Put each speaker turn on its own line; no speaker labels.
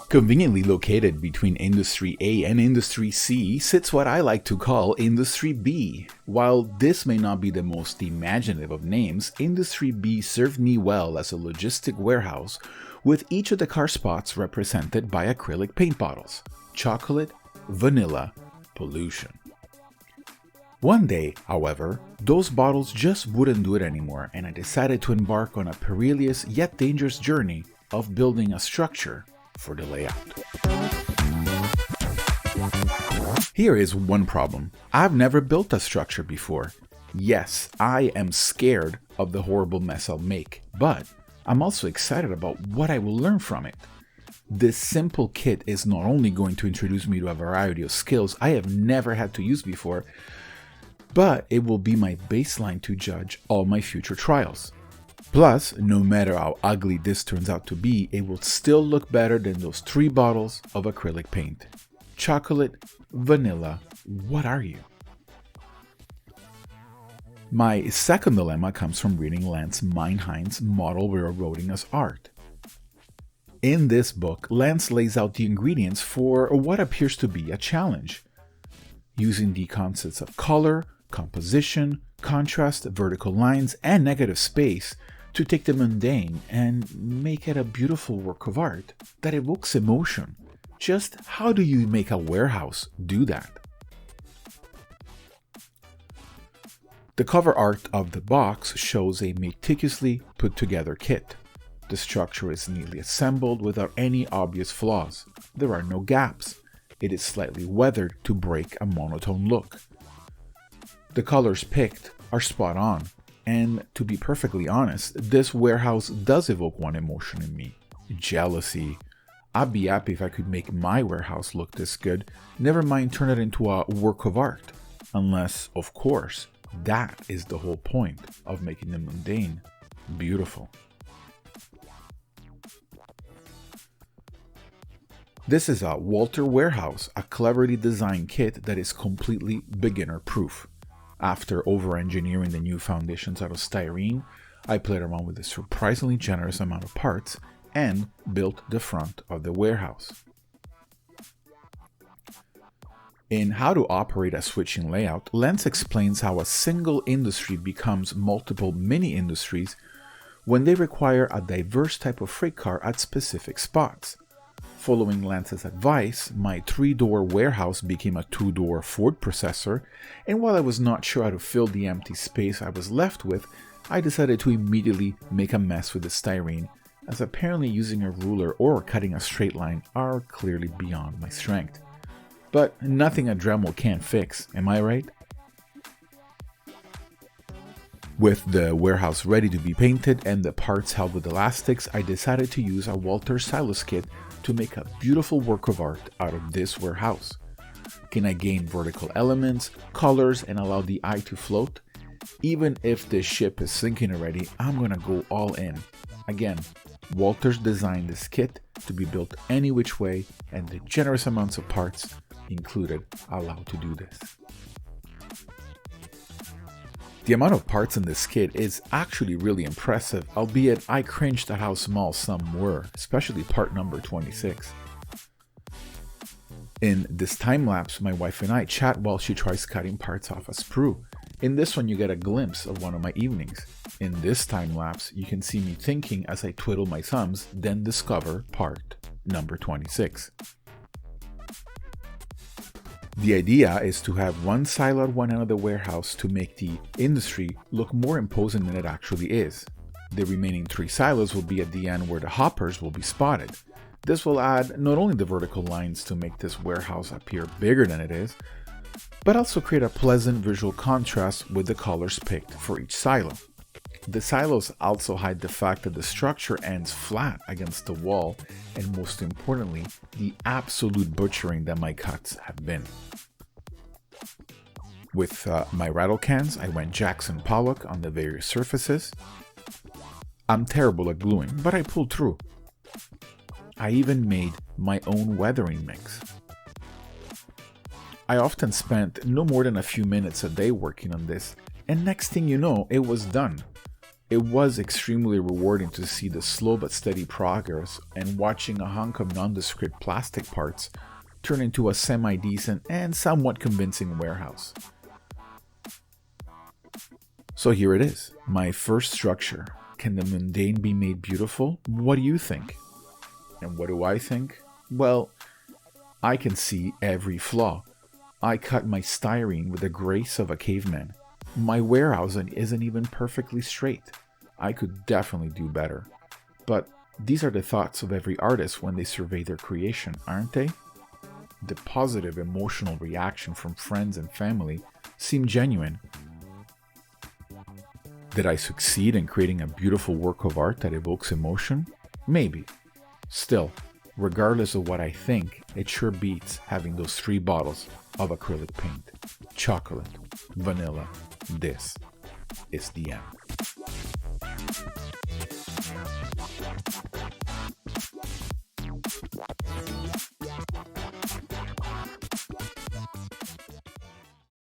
Conveniently located between Industry A and Industry C sits what I like to call Industry B. While this may not be the most imaginative of names, Industry B served me well as a logistic warehouse with each of the car spots represented by acrylic paint bottles: chocolate, vanilla, pollution. One day, however, those bottles just wouldn't do it anymore, and I decided to embark on a perilous yet dangerous journey of building a structure for the layout. Here is one problem. I've never built a structure before. Yes, I am scared of the horrible mess I'll make, but I'm also excited about what I will learn from it. This simple kit is not only going to introduce me to a variety of skills I have never had to use before, but it will be my baseline to judge all my future trials. Plus, no matter how ugly this turns out to be, it will still look better than those 3 bottles of acrylic paint. Chocolate, vanilla, what are you? My second dilemma comes from reading Lance Mindheim's Model Railroading as Art. In this book, Lance lays out the ingredients for what appears to be a challenge. Using the concepts of color, composition, contrast, vertical lines, and negative space to take the mundane and make it a beautiful work of art that evokes emotion. Just how do you make a warehouse do that? The cover art of the box shows a meticulously put together kit. The structure is neatly assembled without any obvious flaws. There are no gaps. It is slightly weathered to break a monotone look. The colors picked are spot on. And to be perfectly honest, this warehouse does evoke one emotion in me: jealousy. I'd be happy if I could make my warehouse look this good, never mind turn it into a work of art. Unless, of course, that is the whole point of making the mundane beautiful. This is a Walther warehouse, a cleverly designed kit that is completely beginner-proof. After over-engineering the new foundations out of styrene, I played around with a surprisingly generous amount of parts and built the front of the warehouse. In How to Operate a Switching Layout, Lance explains how a single industry becomes multiple mini-industries when they require a diverse type of freight car at specific spots. Following Lance's advice, my 3-door warehouse became a 2-door Ford processor, and while I was not sure how to fill the empty space I was left with, I decided to immediately make a mess with the styrene, as apparently using a ruler or cutting a straight line are clearly beyond my strength. But nothing a Dremel can't fix, am I right? With the warehouse ready to be painted and the parts held with elastics, I decided to use a Walther silos kit to make a beautiful work of art out of this warehouse. Can I gain vertical elements, colors, and allow the eye to float? Even if this ship is sinking already, I'm gonna go all in. Again, Walther's designed this kit to be built any which way, and the generous amounts of parts included allow to do this. The amount of parts in this kit is actually really impressive, albeit I cringed at how small some were, especially part number 26. In this time-lapse, my wife and I chat while she tries cutting parts off a sprue. In this one, you get a glimpse of one of my evenings. In this time-lapse, you can see me thinking as I twiddle my thumbs, then discover part number 26. The idea is to have one silo at one end of the warehouse to make the industry look more imposing than it actually is. The remaining 3 silos will be at the end where the hoppers will be spotted. This will add not only the vertical lines to make this warehouse appear bigger than it is, but also create a pleasant visual contrast with the colors picked for each silo. The silos also hide the fact that the structure ends flat against the wall, and most importantly, the absolute butchering that my cuts have been. With my rattle cans, I went Jackson Pollock on the various surfaces. I'm terrible at gluing, but I pulled through. I even made my own weathering mix. I often spent no more than a few minutes a day working on this, and next thing you know, it was done. It was extremely rewarding to see the slow but steady progress and watching a hunk of nondescript plastic parts turn into a semi-decent and somewhat convincing warehouse. So here it is, my first structure. Can the mundane be made beautiful? What do you think? And what do I think? Well, I can see every flaw. I cut my styrene with the grace of a caveman. My warehousing isn't even perfectly straight. I could definitely do better. But these are the thoughts of every artist when they survey their creation, aren't they? The positive emotional reaction from friends and family seemed genuine. Did I succeed in creating a beautiful work of art that evokes emotion? Maybe. Still, regardless of what I think, it sure beats having those 3 bottles of acrylic paint. Chocolate, vanilla, this is the end.